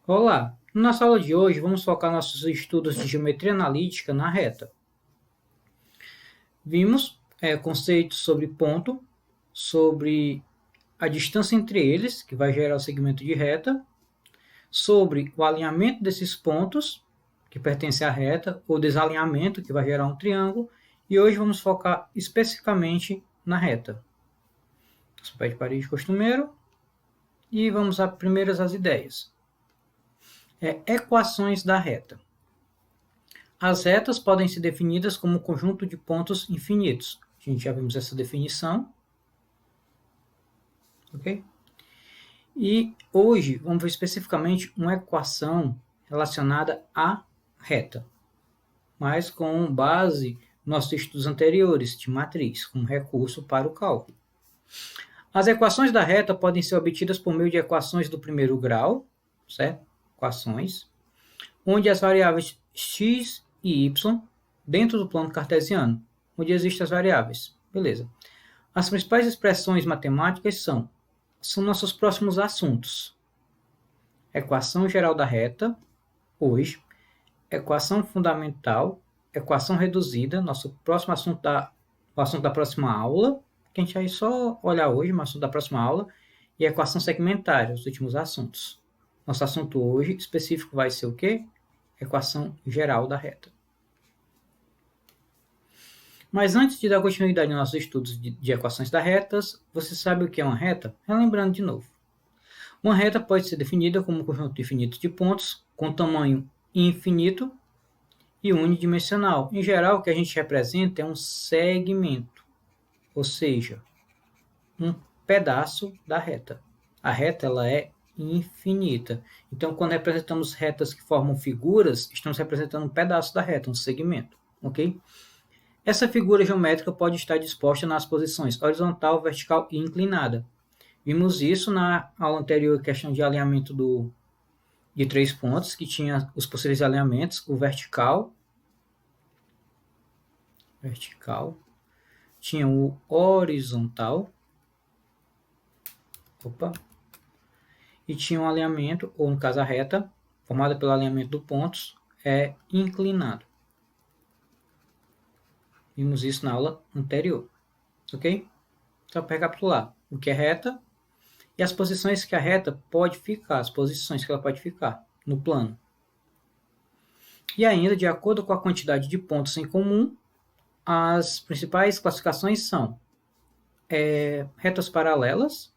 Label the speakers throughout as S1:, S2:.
S1: Olá! Na nossa aula de hoje, vamos focar nossos estudos de geometria analítica na reta. Vimos conceitos sobre ponto, sobre a distância entre eles, que vai gerar o segmento de reta, sobre o alinhamento desses pontos, que pertence à reta, ou desalinhamento, que vai gerar um triângulo, e hoje vamos focar especificamente na reta. Pé de parede costumeiro, e vamos a primeiras as ideias. Equações da reta. As retas podem ser definidas como um conjunto de pontos infinitos. A gente já vimos essa definição. Ok? E hoje vamos ver especificamente uma equação relacionada à reta, mas com base nos nossos estudos anteriores de matriz, como recurso para o cálculo. As equações da reta podem ser obtidas por meio de equações do primeiro grau, certo? Equações, onde as variáveis x e y dentro do plano cartesiano, onde existem as variáveis. Beleza. As principais expressões matemáticas são nossos próximos assuntos. Equação geral da reta, hoje. Equação fundamental, equação reduzida, nosso próximo assunto o assunto da próxima aula, que a gente vai só olhar hoje, mas assunto da próxima aula, e equação segmentária, os últimos assuntos. Nosso assunto hoje específico vai ser o quê? Equação geral da reta. Mas antes de dar continuidade aos nossos estudos de equações das retas, você sabe o que é uma reta? Relembrando de novo. Uma reta pode ser definida como um conjunto infinito de pontos com tamanho infinito e unidimensional. Em geral, o que a gente representa é um segmento, ou seja, um pedaço da reta. A reta ela é infinita. Então, quando representamos retas que formam figuras, estamos representando um pedaço da reta, um segmento, ok? Essa figura geométrica pode estar disposta nas posições horizontal, vertical e inclinada. Vimos isso na aula anterior, questão de alinhamento de 3 pontos, que tinha os possíveis alinhamentos, o vertical, tinha o horizontal, e tinha um alinhamento, ou no caso a reta, formada pelo alinhamento dos pontos, inclinado. Vimos isso na aula anterior, ok? Então, para recapitular, o que é reta e as posições que a reta pode ficar, as posições que ela pode ficar no plano. E ainda, de acordo com a quantidade de pontos em comum, as principais classificações são retas paralelas,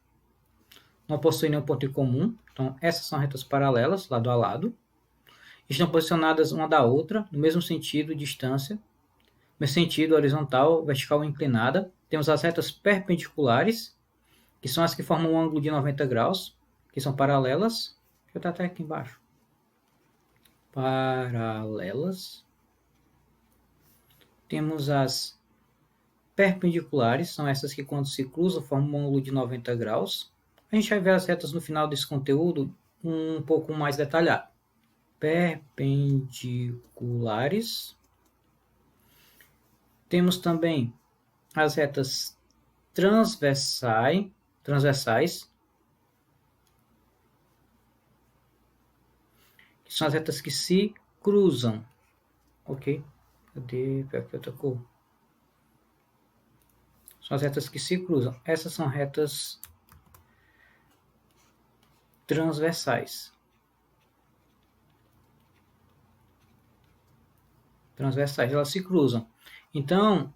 S1: não possuem nenhum ponto em comum, então essas são retas paralelas, lado a lado, estão posicionadas uma da outra, no mesmo sentido, distância, no sentido horizontal, vertical ou inclinada. Temos as retas perpendiculares, que são as que formam um ângulo de 90 graus, que são paralelas. Deixa eu botar até aqui embaixo. Paralelas. Temos as perpendiculares, são essas que quando se cruzam formam um ângulo de 90 graus. A gente vai ver as retas no final desse conteúdo um pouco mais detalhado. Perpendiculares. Temos também as retas transversais, que são as retas que se cruzam, ok? Cadê? Aqui outra cor. São as retas que se cruzam. Essas são retas transversais. Elas se cruzam. Então,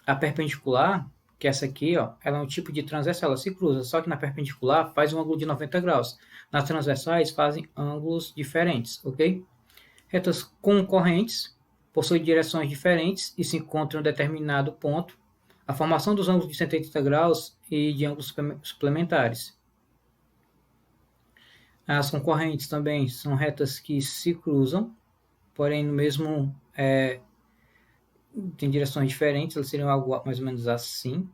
S1: a perpendicular, que é essa aqui, ó, ela é um tipo de transversal, ela se cruza, só que na perpendicular faz um ângulo de 90 graus. Nas transversais fazem ângulos diferentes, ok? Retas concorrentes possuem direções diferentes e se encontram em um determinado ponto. A formação dos ângulos de 180 graus e de ângulos suplementares. As concorrentes também são retas que se cruzam, porém no mesmo tem direções diferentes, elas seriam algo mais ou menos assim.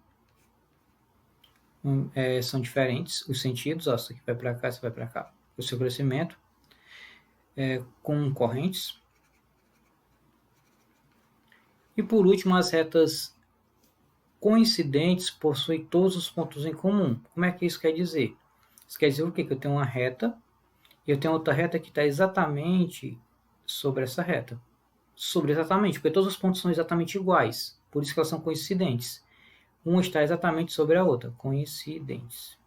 S1: São diferentes os sentidos, ó, isso aqui vai para cá, isso vai para cá. O seu crescimento concorrentes. E por último, as retas coincidentes possuem todos os pontos em comum. Como é que isso quer dizer? Isso quer dizer o quê? Que eu tenho uma reta E eu tenho outra reta que está exatamente sobre essa reta. Exatamente, porque todos os pontos são exatamente iguais. Por isso que elas são coincidentes. Uma está exatamente sobre a outra. Coincidentes.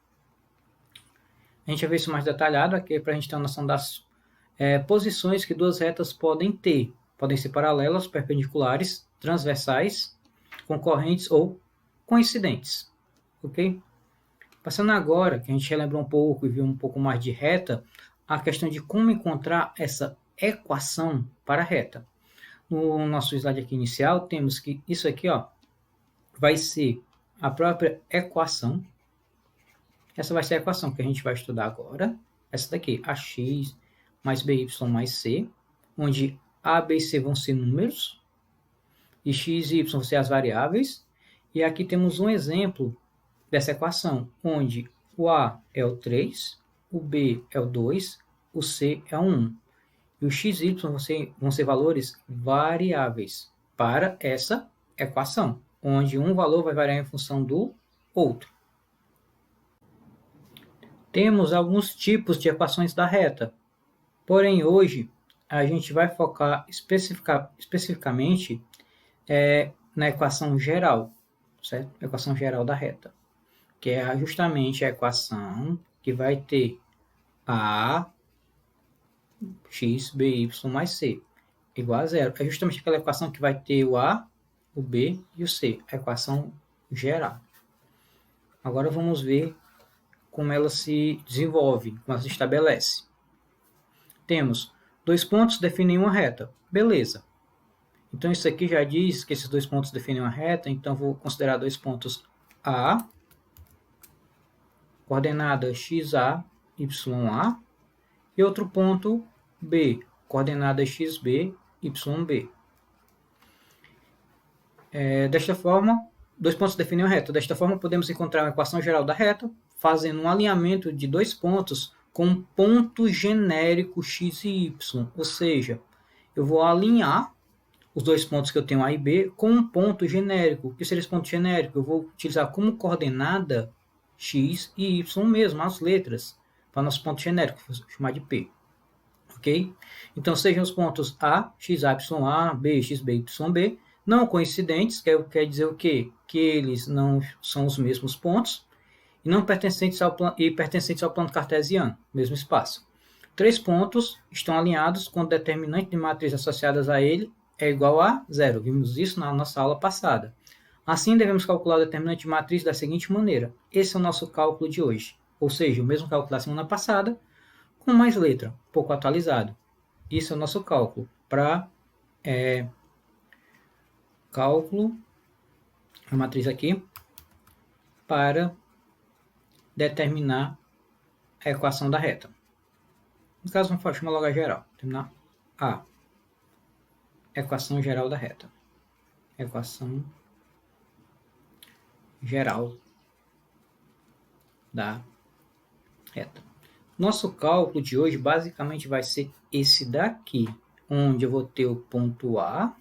S1: A gente vai ver isso mais detalhado aqui para a gente ter uma noção das posições que duas retas podem ter. Podem ser paralelas, perpendiculares, transversais, concorrentes ou coincidentes. Ok? Passando agora, que a gente relembrou um pouco e viu um pouco mais de reta, a questão de como encontrar essa equação para a reta. No nosso slide aqui inicial, temos que isso aqui vai ser a própria equação. Essa vai ser a equação que a gente vai estudar agora. Essa daqui, ax mais by mais c, onde a, b e c vão ser números, e x e y vão ser as variáveis. E aqui temos um exemplo dessa equação, onde o a é o 3, o b é o 2, o c é o 1. E o x e y vão ser valores variáveis para essa equação, onde um valor vai variar em função do outro. Temos alguns tipos de equações da reta, porém hoje a gente vai focar especificamente na equação geral, certo? A equação geral da reta, que é justamente a equação que vai ter a x, b, y mais c igual a zero. É justamente aquela equação que vai ter o a, o b e o c, a equação geral. Agora vamos ver como ela se desenvolve, como ela se estabelece. Temos dois pontos definem uma reta. Beleza. Então isso aqui já diz que esses dois pontos definem uma reta, então vou considerar dois pontos A, coordenada XA, YA, e outro ponto B, coordenada XB, YB. Desta forma, dois pontos definem uma reta. Desta forma, podemos encontrar uma equação geral da reta, fazendo um alinhamento de dois pontos com um ponto genérico x e y. Ou seja, eu vou alinhar os dois pontos que eu tenho A e B com um ponto genérico. O que seria esse ponto genérico? Eu vou utilizar como coordenada x e y mesmo, as letras, para nosso ponto genérico, vou chamar de P. Ok? Então, sejam os pontos A, x, y, B, x, B, y, B, não coincidentes, quer dizer o quê? Que eles não são os mesmos pontos, e não pertencentes ao plano cartesiano, mesmo espaço. Três pontos estão alinhados com o determinante de matriz associadas a ele é igual a zero. Vimos isso na nossa aula passada. Assim, devemos calcular o determinante de matriz da seguinte maneira. Esse é o nosso cálculo de hoje. Ou seja, o mesmo cálculo da semana passada, com mais letra, um pouco atualizado. Isso é o nosso cálculo para cálculo, a matriz aqui, para determinar a equação da reta. No caso, vamos chamar logo a geral. Determinar a equação geral da reta. Equação geral da reta. Nosso cálculo de hoje basicamente vai ser esse daqui, onde eu vou ter o ponto A,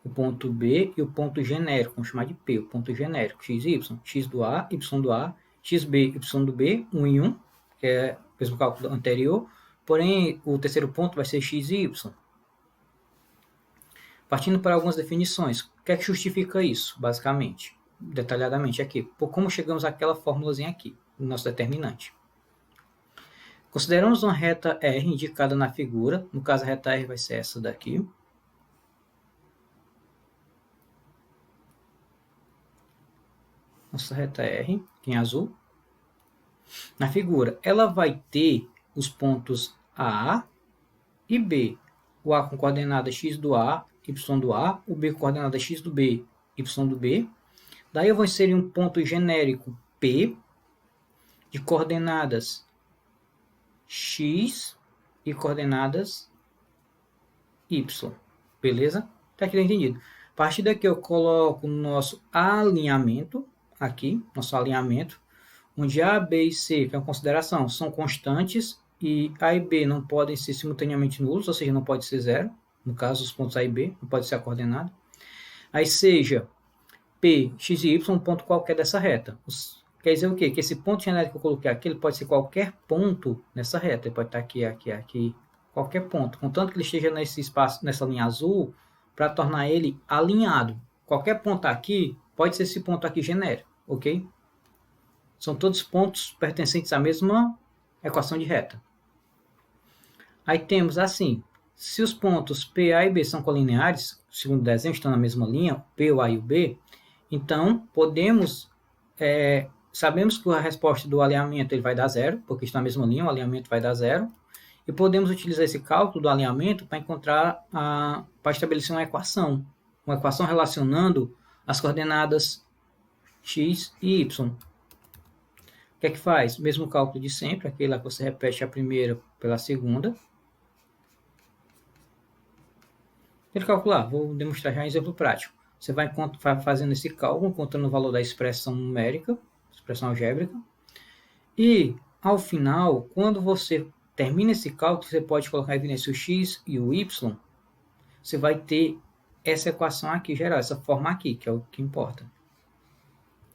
S1: o ponto B e o ponto genérico, vamos chamar de P, o ponto genérico, x e y, x do A, y do A, xb, y do B, 1 em 1, que é o mesmo cálculo anterior, porém o terceiro ponto vai ser x e y. Partindo para algumas definições, o que é que justifica isso, basicamente, detalhadamente aqui? Por como chegamos àquela formulazinha aqui, do nosso determinante. Consideramos uma reta R indicada na figura, no caso a reta R vai ser essa daqui. Nossa reta R, aqui em azul. Na figura, ela vai ter os pontos A e B. O A com coordenada x do A, y do A, o B com coordenada x do B, y do B. Daí eu vou inserir um ponto genérico P de coordenadas x e coordenadas y. Beleza? Tá aqui entendido. A partir daqui eu coloco o nosso alinhamento, aqui, nosso alinhamento, onde A, B e C, que é uma consideração, são constantes e A e B não podem ser simultaneamente nulos, ou seja, não pode ser zero. No caso, os pontos A e B, não pode ser a coordenada. Aí seja P, x e y, um ponto qualquer dessa reta. Quer dizer o quê? Que esse ponto genérico que eu coloquei aqui, ele pode ser qualquer ponto nessa reta. Ele pode estar aqui, aqui, aqui, qualquer ponto. Contanto que ele esteja nesse espaço, nessa linha azul, para tornar ele alinhado. Qualquer ponto aqui, pode ser esse ponto aqui genérico, ok? São todos pontos pertencentes à mesma equação de reta. Aí temos assim, se os pontos P, A e B são colineares, segundo o desenho, estão na mesma linha, P, o A e o B, então podemos, sabemos que a resposta do alinhamento ele vai dar zero, porque está na mesma linha, o alinhamento vai dar zero, e podemos utilizar esse cálculo do alinhamento para encontrar, para estabelecer uma equação relacionando as coordenadas x e y. O que é que faz? Mesmo cálculo de sempre, aquele lá que você repete a primeira pela segunda. Para calcular, vou demonstrar já um exemplo prático. Você vai fazendo esse cálculo, encontrando o valor da expressão numérica, expressão algébrica. E, ao final, quando você termina esse cálculo, você pode colocar em evidência o x e o y. Você vai ter essa equação aqui geral, essa forma aqui, que é o que importa.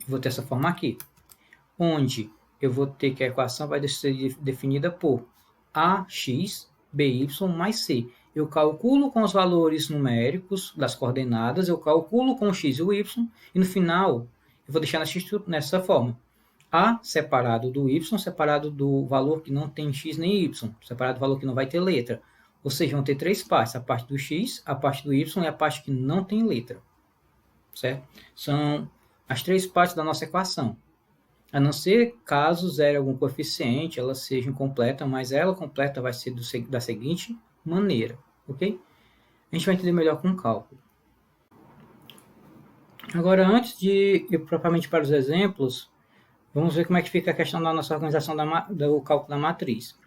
S1: Eu vou ter essa forma aqui, onde eu vou ter que a equação vai ser definida por ax, by mais c. Eu calculo com os valores numéricos das coordenadas, eu calculo com o x e o y, e no final eu vou deixar nessa forma. A separado do y, separado do valor que não tem x nem y, separado do valor que não vai ter letra. Ou seja, vão ter três partes, a parte do x, a parte do y e a parte que não tem letra. Certo? São as três partes da nossa equação. A não ser caso zere algum coeficiente, ela seja incompleta, mas ela completa vai ser da seguinte maneira, ok? A gente vai entender melhor com o cálculo. Agora, antes de ir propriamente para os exemplos, vamos ver como é que fica a questão da nossa organização do cálculo da matriz.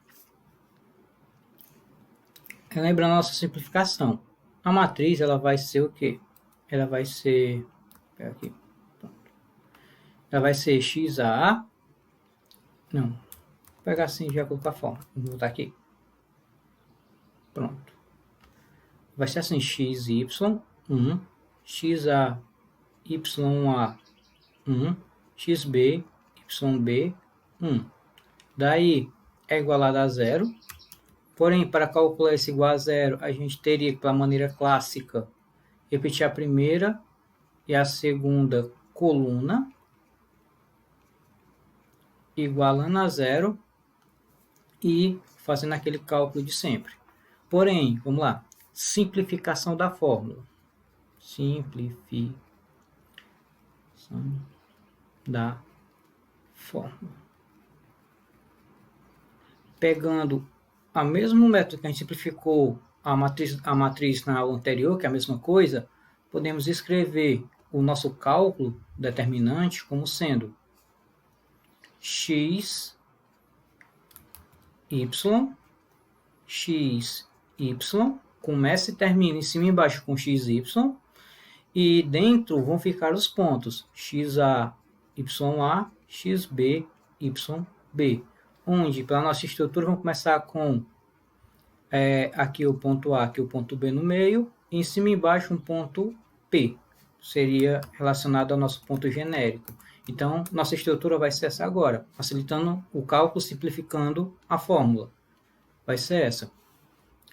S1: Lembrando a nossa simplificação. A matriz, ela vai ser o quê? Ela vai ser... aqui. Ela vai ser XA. Não. Vou pegar assim de acordo com a forma. Vou botar aqui. Pronto. Vai ser assim: XY1, XA, YA1, XB, YB1. Daí é igualado a zero. Porém, para calcular esse igual a zero, a gente teria que, pela maneira clássica, repetir a primeira e a segunda coluna, igualando a zero e fazendo aquele cálculo de sempre. Porém, vamos lá, simplificação da fórmula. Simplificação da fórmula. Pegando o mesmo método que a gente simplificou a matriz na aula anterior, que é a mesma coisa, podemos escrever o nosso cálculo determinante como sendo x, y, começa e termina em cima e embaixo com xy, e dentro vão ficar os pontos xa, ya, xb, yb, onde pela nossa estrutura vamos começar com aqui o ponto A, aqui o ponto B no meio, e em cima e embaixo um ponto P, seria relacionado ao nosso ponto genérico. Então, nossa estrutura vai ser essa agora, facilitando o cálculo, simplificando a fórmula. Vai ser essa.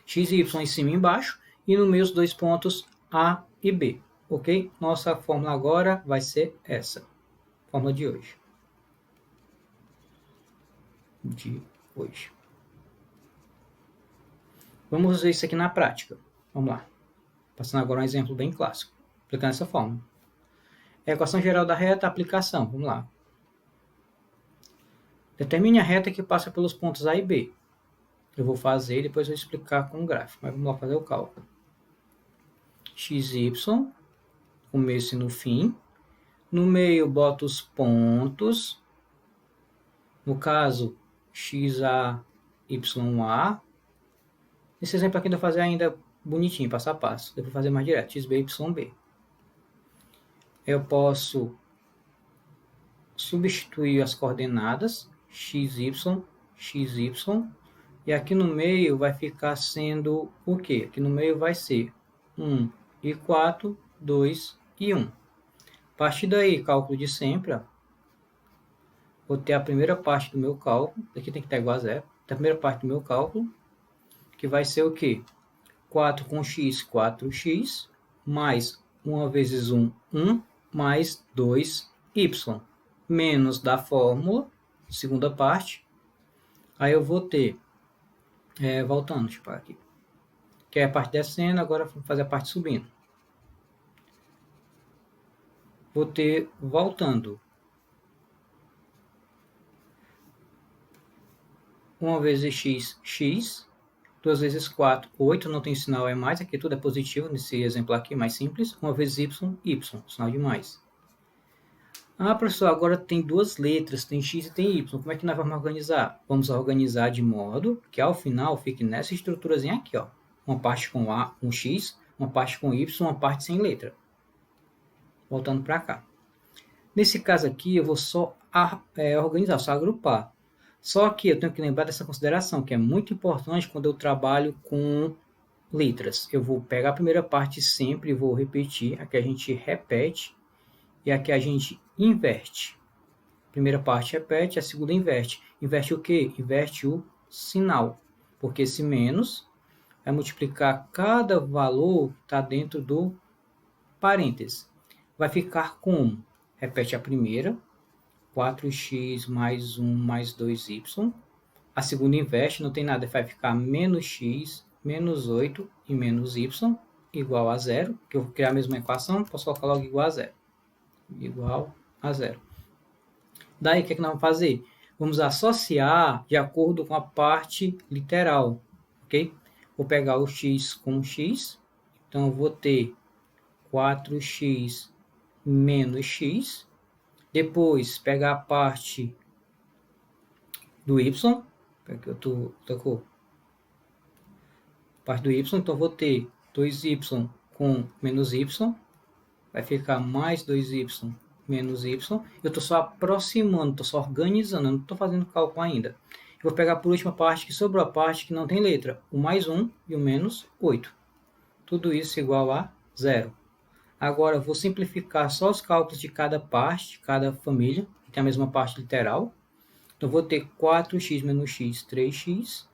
S1: X e Y em cima e embaixo, e no meio os dois pontos A e B. Ok? Nossa fórmula agora vai ser essa. Fórmula de hoje. Vamos ver isso aqui na prática. Vamos lá. Passando agora um exemplo bem clássico. Aplicando essa fórmula. Equação geral da reta, aplicação. Vamos lá. Determine a reta que passa pelos pontos A e B. Eu vou fazer e depois vou explicar com o gráfico. Mas vamos lá fazer o cálculo. XY, começo e no fim. No meio, boto os pontos. No caso, XA, YA. Esse exemplo aqui eu vou fazer ainda bonitinho, passo a passo. Eu vou fazer mais direto, XB, YB. Eu posso substituir as coordenadas XY, XY. E aqui no meio vai ficar sendo o quê? Aqui no meio vai ser 1 e 4, 2 e 1. A partir daí, cálculo de sempre. Ó. vou ter a primeira parte do meu cálculo, aqui tem que estar igual a zero, a primeira parte do meu cálculo, que vai ser o quê? 4 com x, 4x, mais 1 vezes 1, 1, mais 2y, menos da fórmula, segunda parte. Aí eu vou ter, voltando, deixa eu parar aqui, que é a parte descendo, agora vou fazer a parte subindo. Vou ter, voltando, 1 vezes x, x, 2 vezes 4, 8, não tem sinal é mais, aqui tudo é positivo, nesse exemplo aqui, mais simples. 1 vezes y, y, sinal de mais. Ah, professor, agora tem duas letras, tem x e tem y, como é que nós vamos organizar? Vamos organizar de modo que ao final fique nessa estruturazinha aqui, ó. Uma parte com a, com x, uma parte com y, uma parte sem letra. Voltando para cá. Nesse caso aqui, eu vou só organizar, só agrupar. Só que eu tenho que lembrar dessa consideração, que é muito importante quando eu trabalho com letras. Eu vou pegar a primeira parte sempre e vou repetir. Aqui a gente repete e aqui a gente inverte. A primeira parte repete, a segunda inverte. Inverte o quê? Inverte o sinal. Porque esse menos vai multiplicar cada valor que está dentro do parêntese. Vai ficar como? Repete a primeira. 4x mais 1 mais 2y. A segunda inverte, não tem nada, vai ficar menos x, menos 8 e menos y, igual a zero, que eu vou criar a mesma equação, posso colocar logo igual a zero. Igual a zero. Daí, o que é que nós vamos fazer? Vamos associar de acordo com a parte literal, ok? Vou pegar o x com x, então eu vou ter 4x menos x. Depois, pegar a parte do y, aqui eu tô parte do y, então vou ter 2y com menos y, vai ficar mais 2y menos y. Eu estou só aproximando, estou só organizando, eu não estou fazendo cálculo ainda. Eu vou pegar por última parte que sobrou, a parte que não tem letra, o mais 1 e o menos 8. Tudo isso igual a zero. Agora eu vou simplificar só os cálculos de cada parte, de cada família, que tem a mesma parte literal. Então, vou ter 4x menos x, 3x.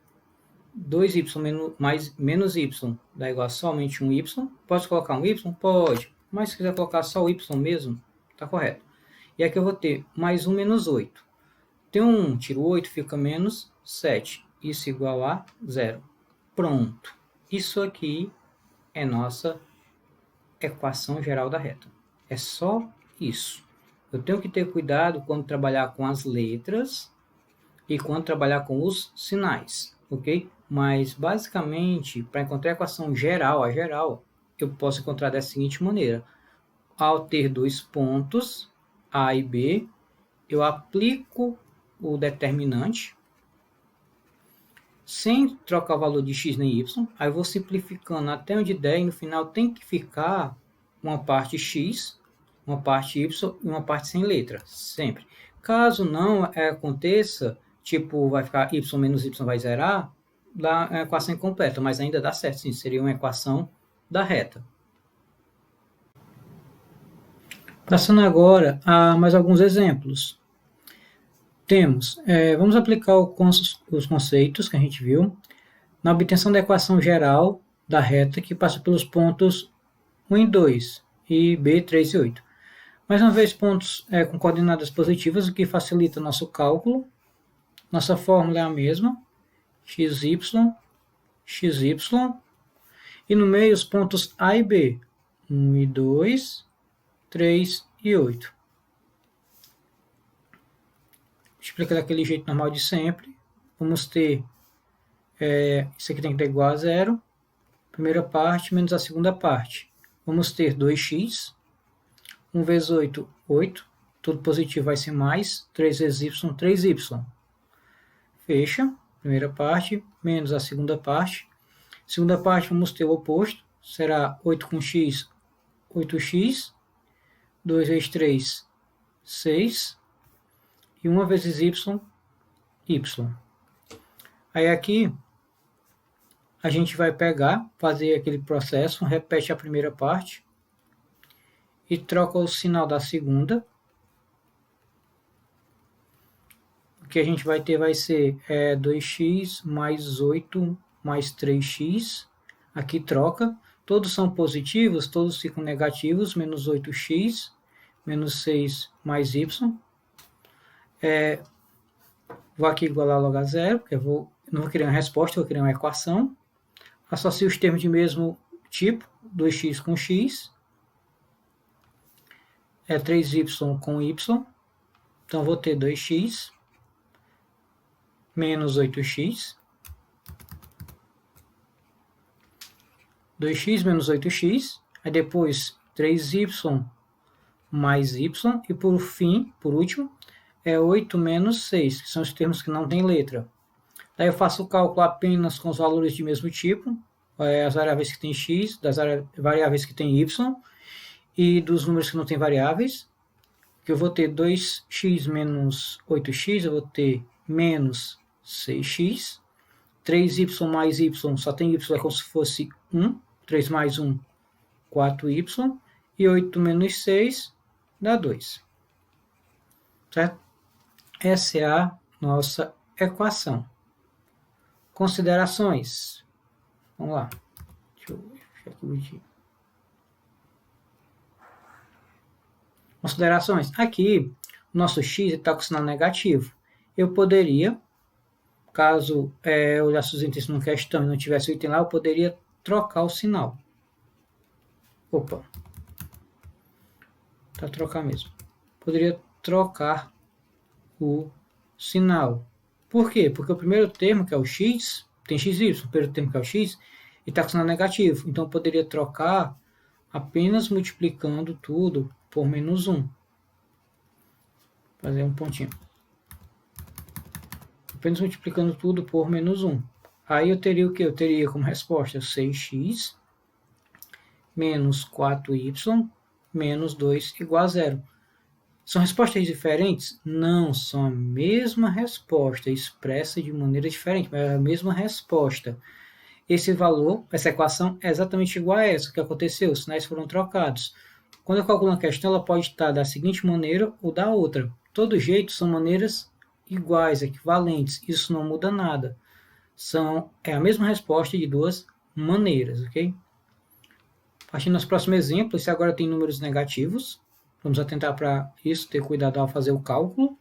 S1: 2y menos y dá igual a somente um y. Pode colocar um y? Pode. Mas se quiser colocar só o y mesmo, está correto. E aqui eu vou ter mais 1 menos 8. Tem 1, tiro 8, fica menos 7. Isso igual a zero. Pronto. Isso aqui é nossa equação geral da reta. É só isso. Eu tenho que ter cuidado quando trabalhar com as letras e quando trabalhar com os sinais, ok? Mas, basicamente, para encontrar a equação geral, a geral, eu posso encontrar da seguinte maneira. Ao ter dois pontos, A e B, eu aplico o determinante, sem trocar o valor de x nem y, aí eu vou simplificando até onde der, e no final tem que ficar uma parte x, uma parte y e uma parte sem letra, sempre. Caso não aconteça, tipo, vai ficar y menos y vai zerar, dá a equação incompleta, mas ainda dá certo, sim, seria uma equação da reta. Passando agora a mais alguns exemplos. Temos, vamos aplicar os conceitos que a gente viu na obtenção da equação geral da reta que passa pelos pontos 1 e 2 e B, 3 e 8. Mais uma vez, pontos com coordenadas positivas, o que facilita nosso cálculo. Nossa fórmula é a mesma, xy, xy, e no meio os pontos A e B, 1 e 2, 3 e 8. Explica daquele jeito normal de sempre. Vamos ter, isso aqui tem que ter igual a zero, primeira parte menos a segunda parte. Vamos ter 2x, 1 vezes 8, 8, tudo positivo vai ser mais, 3 vezes y, 3y. Fecha, primeira parte, menos a segunda parte. Segunda parte vamos ter o oposto, será 8 com x, 8x, 2 vezes 3, 6, e 1 vezes y, y. Aí aqui, a gente vai pegar, fazer aquele processo, repete a primeira parte, e troca o sinal da segunda, o que a gente vai ter vai ser 2x mais 8 mais 3x. Aqui troca. Todos são positivos, todos ficam negativos. Menos 8x, menos 6 mais y. Vou aqui igualar logo a zero, porque não vou criar uma resposta, vou criar uma equação. Associo os termos de mesmo tipo, 2x com x. 3y com y. Então, vou ter 2x menos 8x. 2x menos 8x. Aí depois 3y mais y. E por fim, por último, 8 menos 6, que são os termos que não têm letra. Daí eu faço o cálculo apenas com os valores de mesmo tipo, as variáveis que têm x, das variáveis que têm y, e dos números que não têm variáveis, que eu vou ter 2x menos 8x, eu vou ter menos 6x, 3y mais y, só tem y, é como se fosse 1, 3 mais 1, 4y, e 8 menos 6 dá 2. Certo? Essa é a nossa equação. Considerações. Vamos lá. Deixa eu fechar aqui o vídeo. Considerações. Aqui, o nosso x está com sinal negativo. Eu poderia, caso eu olhasse os itens numa questão e não tivesse o item lá, eu poderia trocar o sinal. Opa. Para trocar mesmo. Poderia trocar o sinal. Por quê? Porque o primeiro termo, que é o x, tem xy, o primeiro termo que é o x, e está com sinal negativo. Então, eu poderia trocar apenas multiplicando tudo por menos 1. Fazer um pontinho. Apenas multiplicando tudo por menos 1. Aí eu teria o quê? Eu teria como resposta 6x menos 4y menos 2 igual a 0. São respostas diferentes? Não, são a mesma resposta, expressa de maneira diferente, mas é a mesma resposta. Esse valor, essa equação é exatamente igual a essa. O que aconteceu? Os sinais foram trocados. Quando eu calculo uma questão, ela pode estar da seguinte maneira ou da outra. De todo jeito, são maneiras iguais, equivalentes. Isso não muda nada. É a mesma resposta de duas maneiras, ok? Partindo nos próximos exemplos, esse agora tem números negativos. Vamos atentar para isso, ter cuidado ao fazer o cálculo.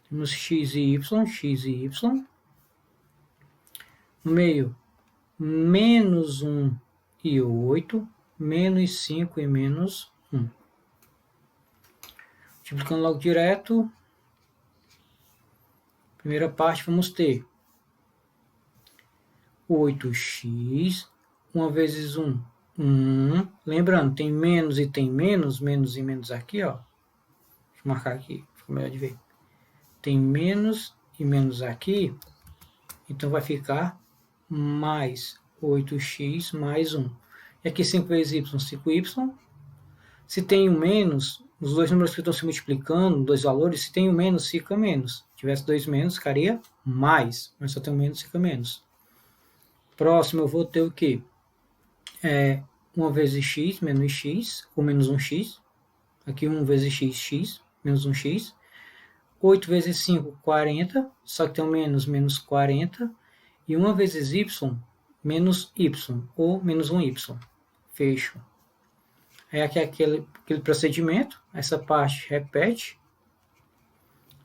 S1: Temos x e y. No meio, menos 1 e 8, menos 5 e menos 1. Multiplicando logo direto. Primeira parte, vamos ter 8x, 1 vezes 1, 1. Lembrando, tem menos e tem menos e menos aqui, ó. Deixa eu marcar aqui, fica melhor de ver. Tem menos e menos aqui, então vai ficar mais 8x mais 1. E aqui 5 vezes y, 5y. Se tem um menos, os dois números que estão se multiplicando, dois valores, se tem um menos, fica menos. Se tivesse dois menos, ficaria mais. Mas só tem um menos, fica menos. Próximo eu vou ter o quê? 1 vezes x menos x, ou menos 1x. Aqui 1 vezes x, x, menos 1x. 8 vezes 5, 40. Só que tem um menos, menos 40. E 1 vezes y, menos y, ou menos 1y. Fecho. Aí aqui é aquele procedimento. Essa parte repete.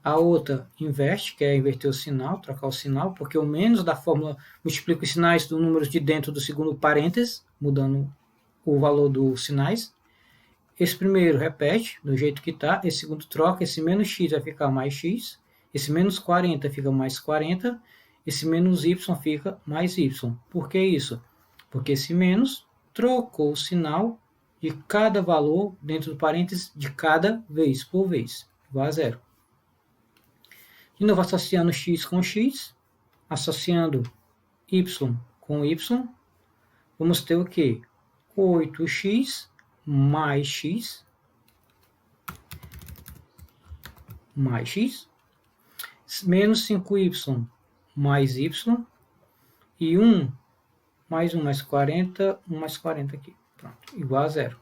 S1: A outra inverte, que é inverter o sinal, trocar o sinal, porque o menos da fórmula multiplica os sinais dos números de dentro do segundo parênteses, mudando o valor dos sinais. Esse primeiro repete, do jeito que está. Esse segundo troca. Esse menos x vai ficar mais x. Esse menos 40 fica mais 40. Esse menos y fica mais y. Por que isso? Porque esse menos trocou o sinal de cada valor dentro do parênteses de cada vez, por vez, igual a 0. De novo, associando x com x, associando y com y, vamos ter o quê? 8x mais x, menos 5y mais y, e 1 mais 1 mais 40, 1 mais 40 aqui. Pronto, igual a 0.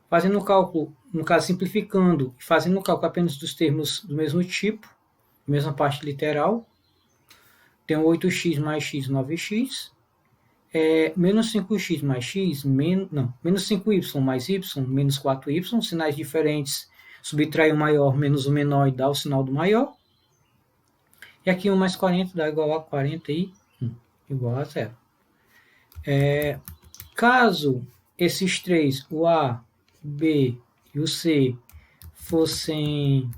S1: Fazendo o cálculo, no caso simplificando, fazendo o cálculo apenas dos termos do mesmo tipo, mesma parte literal, tem 8x mais x, 9x, menos 5x mais x, menos 5y mais y, menos 4y, sinais diferentes, subtrai o maior menos o menor e dá o sinal do maior. E aqui 1 mais 40 dá igual a 41, igual a 0. Caso esses três, o A, o B e o C, fossem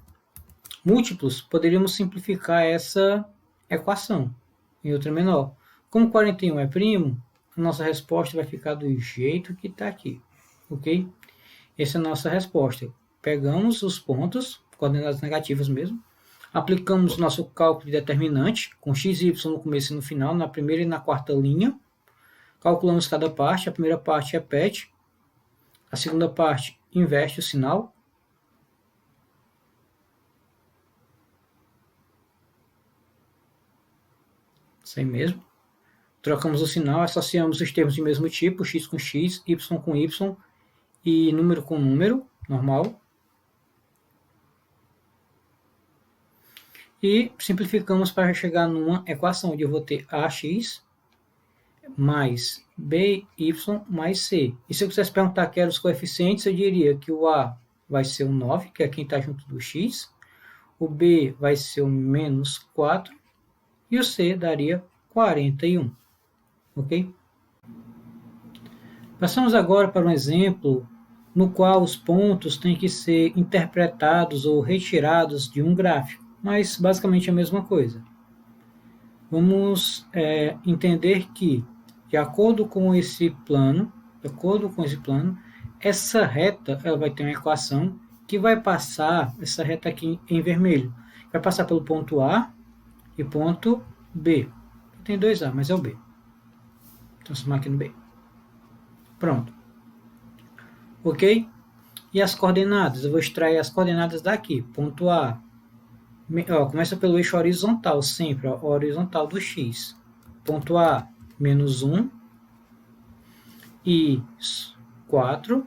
S1: múltiplos, poderíamos simplificar essa equação em outra menor. Como 41 é primo, a nossa resposta vai ficar do jeito que está aqui, ok? Essa é a nossa resposta. Pegamos os pontos, coordenadas negativas mesmo, aplicamos nosso cálculo de determinante, com x e y no começo e no final, na primeira e na quarta linha, calculamos cada parte, a primeira parte repete, a segunda parte inverte o sinal, isso aí mesmo. Trocamos o sinal, associamos os termos de mesmo tipo, x com x, y com y e número com número, normal. E simplificamos para chegar numa equação onde eu vou ter ax mais by mais c. E se eu quisesse perguntar que eram os coeficientes, eu diria que o a vai ser o 9, que é quem está junto do x, o b vai ser o menos 4 e o c daria 41. Ok? Passamos agora para um exemplo no qual os pontos têm que ser interpretados ou retirados de um gráfico, mas basicamente a mesma coisa. Vamos entender que, de acordo com esse plano, essa reta ela vai ter uma equação que vai passar, essa reta aqui em vermelho, vai passar pelo ponto A e ponto B. Tem dois A, mas é o B. Transformar aqui no B. Pronto. Ok? E as coordenadas? Eu vou extrair as coordenadas daqui. Ponto A. Começa pelo eixo horizontal, sempre. Horizontal do x. Ponto A, menos 1. E 4.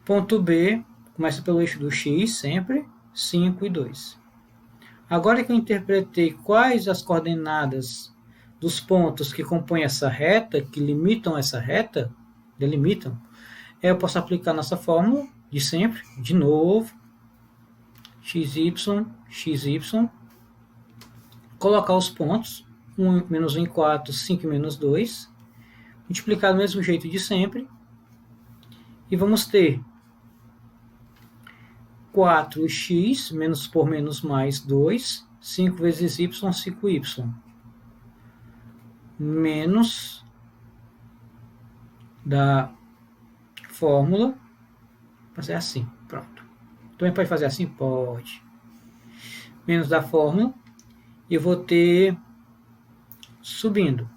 S1: Ponto B, começa pelo eixo do x, sempre. 5 e 2. Agora que eu interpretei quais as coordenadas dos pontos que compõem essa reta, que limitam essa reta, delimitam, eu posso aplicar nossa fórmula de sempre, de novo, xy, colocar os pontos, 1 menos 1 em 4, 5 menos 2, multiplicar do mesmo jeito de sempre, e vamos ter 4x, menos por menos mais 2, 5 vezes y, 5y, menos da fórmula, fazer assim, pronto. Também pode fazer assim? Pode. Menos da fórmula, e vou ter subindo.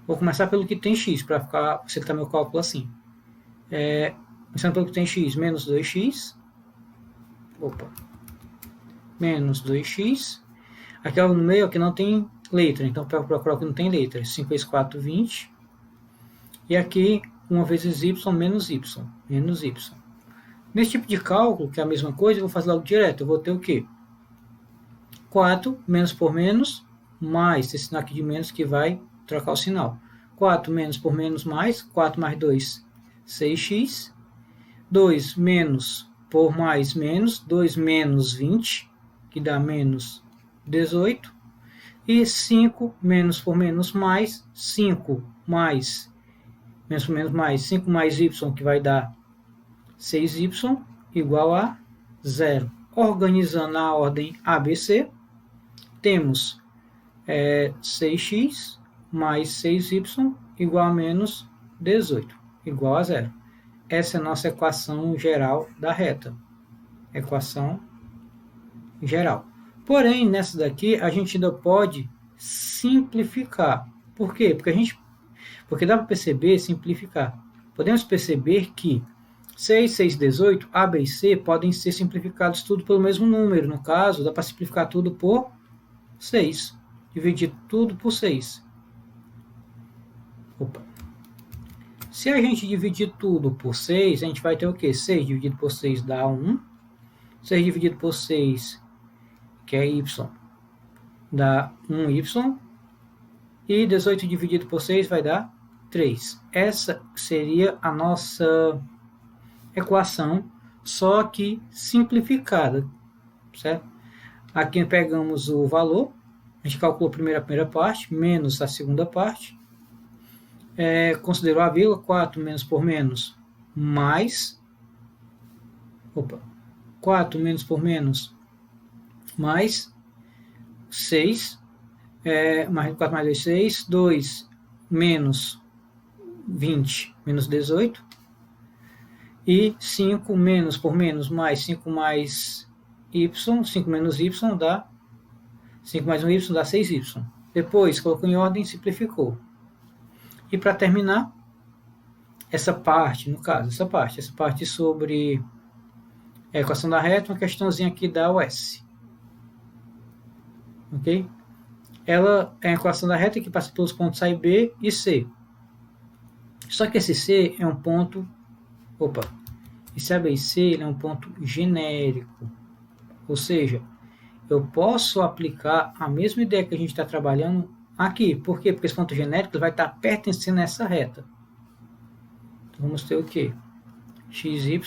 S1: Vou começar pelo que tem x, para facilitar meu cálculo assim. Começando pelo que tem x, menos 2x. Menos 2x. Aqui no meio aqui não tem letra, então para procurar que não tem letra. 5 vezes 4, 20. E aqui, 1 vezes y, menos y. Menos y. Nesse tipo de cálculo, que é a mesma coisa, eu vou fazer logo direto. Eu vou ter o quê? 4, menos por menos, mais esse sinal aqui de menos que vai trocar o sinal. 4 menos por menos mais, 4 mais 2, 6x. 2 menos por mais menos, 2 menos 20, que dá menos 18. E 5 menos por menos mais, 5 mais menos por menos mais, 5 mais y, que vai dar 6y, igual a 0. Organizando a ordem ABC, temos 6x mais 6y igual a menos 18, igual a 0. Essa é a nossa equação geral da reta. Equação geral. Porém, nessa daqui, a gente ainda pode simplificar. Por quê? Porque dá para perceber, simplificar. Podemos perceber que 6, 6, 18, A, B e C podem ser simplificados tudo pelo mesmo número. No caso, dá para simplificar tudo por 6. Dividir tudo por 6. Se a gente dividir tudo por 6, a gente vai ter o quê? 6 dividido por 6 dá 1. 6 dividido por 6, que é y, dá 1y. E 18 dividido por 6 vai dar 3. Essa seria a nossa equação, só que simplificada, certo? Aqui pegamos o valor, a gente calculou primeiro a primeira parte, menos a segunda parte, considerou a vírgula, 4 menos por menos, mais, 4 menos por menos, mais 6, mais 4 mais 2, 6, 2 menos 20, menos 18, e 5 menos por menos, mais 5 mais y, 5 menos y dá 5 mais 1y dá 6y. Depois, colocou em ordem e simplificou. E para terminar, essa parte, no caso, essa parte sobre a equação da reta, uma questãozinha aqui da US. Ok? Ela é a equação da reta que passa pelos pontos A e B e C. Só que esse C é um ponto... esse A, B e C ele é um ponto genérico. Ou seja, eu posso aplicar a mesma ideia que a gente está trabalhando aqui. Por quê? Porque esse ponto genérico vai estar pertencendo a essa reta. Então, vamos ter o quê? XY,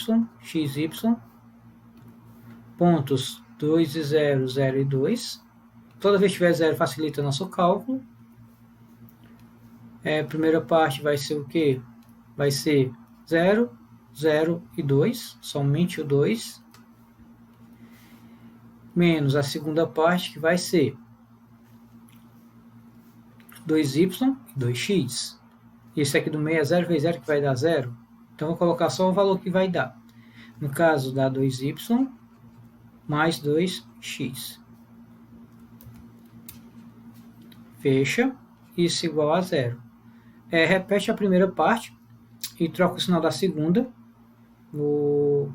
S1: pontos 2 e 0, 0 e 2. Toda vez que tiver 0, facilita o nosso cálculo. A primeira parte vai ser o quê? Vai ser 0, 0 e 2, somente o 2. Menos a segunda parte, que vai ser 2y e 2x. Esse aqui do meio é 0 vezes 0, que vai dar 0. Então, vou colocar só o valor que vai dar. No caso, dá 2y mais 2x. Fecha. Isso igual a 0. Repete a primeira parte e troca o sinal da segunda. Vou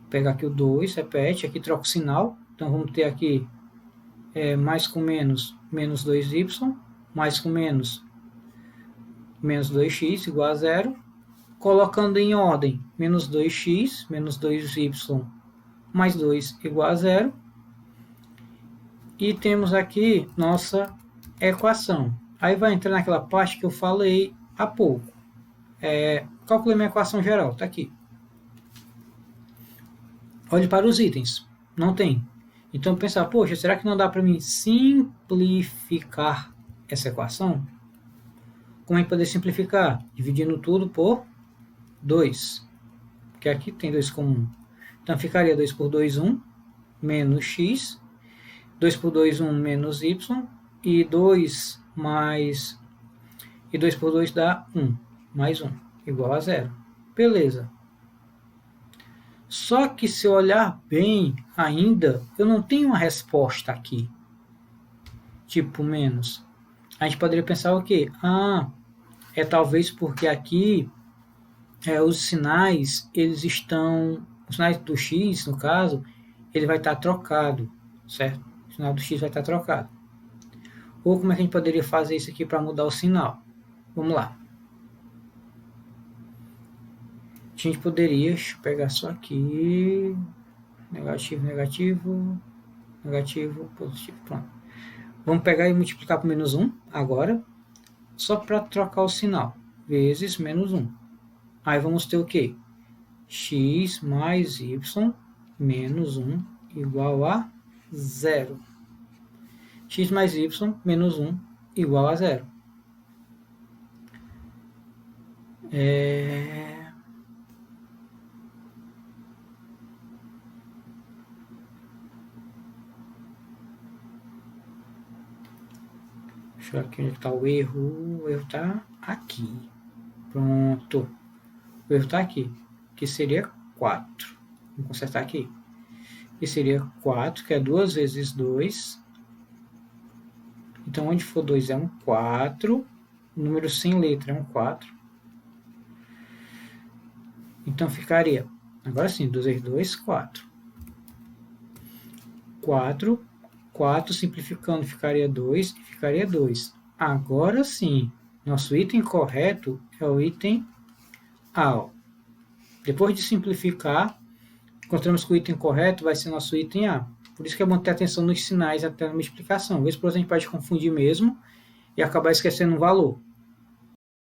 S1: pegar aqui o 2, repete, aqui troca o sinal. Então, vamos ter aqui mais com menos, menos 2y, mais com menos 2x igual a 0. Colocando em ordem, menos 2x, menos 2y, mais 2 igual a 0. E temos aqui nossa equação. Aí vai entrar naquela parte que eu falei há pouco. Calculei minha equação geral, está aqui. Olhe para os itens, não tem. Então pensar, poxa, será que não dá para mim simplificar essa equação? Como é que poder simplificar? Dividindo tudo por 2. Porque aqui tem 2 comum. Então ficaria 2 por 2, 1, menos x. 2 por 2, 1, menos y. E 2 por 2 dá 1, mais 1, igual a 0. Beleza. Só que se eu olhar bem ainda, eu não tenho uma resposta aqui. Tipo menos. A gente poderia pensar o quê? Talvez porque aqui os sinais, eles estão... Os sinais do x, no caso, ele vai estar trocado, certo? O sinal do x vai estar trocado. Ou como é que a gente poderia fazer isso aqui para mudar o sinal? Vamos lá. A gente poderia, deixa eu pegar só aqui, negativo, negativo, negativo, positivo, pronto. Vamos pegar e multiplicar por menos 1 agora, só para trocar o sinal, vezes menos 1. Aí vamos ter o quê? X mais y menos 1 igual a 0. X mais y menos 1 igual a 0. Deixa eu ver aqui onde está o erro. O erro está aqui. Pronto. O erro está aqui. Que seria 4. Vamos consertar aqui. Que seria 4, que é 2 vezes 2. Então, onde for 2 é um 4. O número sem letra é um 4. Então, ficaria... Agora sim, 2 vezes 2, 4. 4 simplificando ficaria 2 e ficaria 2. Agora sim, Nosso item correto é o item A. Ó. Depois de simplificar, encontramos que o item correto vai ser nosso item A. Por isso que é bom ter atenção nos sinais até na explicação. Às vezes, por exemplo, a gente pode confundir mesmo e acabar esquecendo um valor.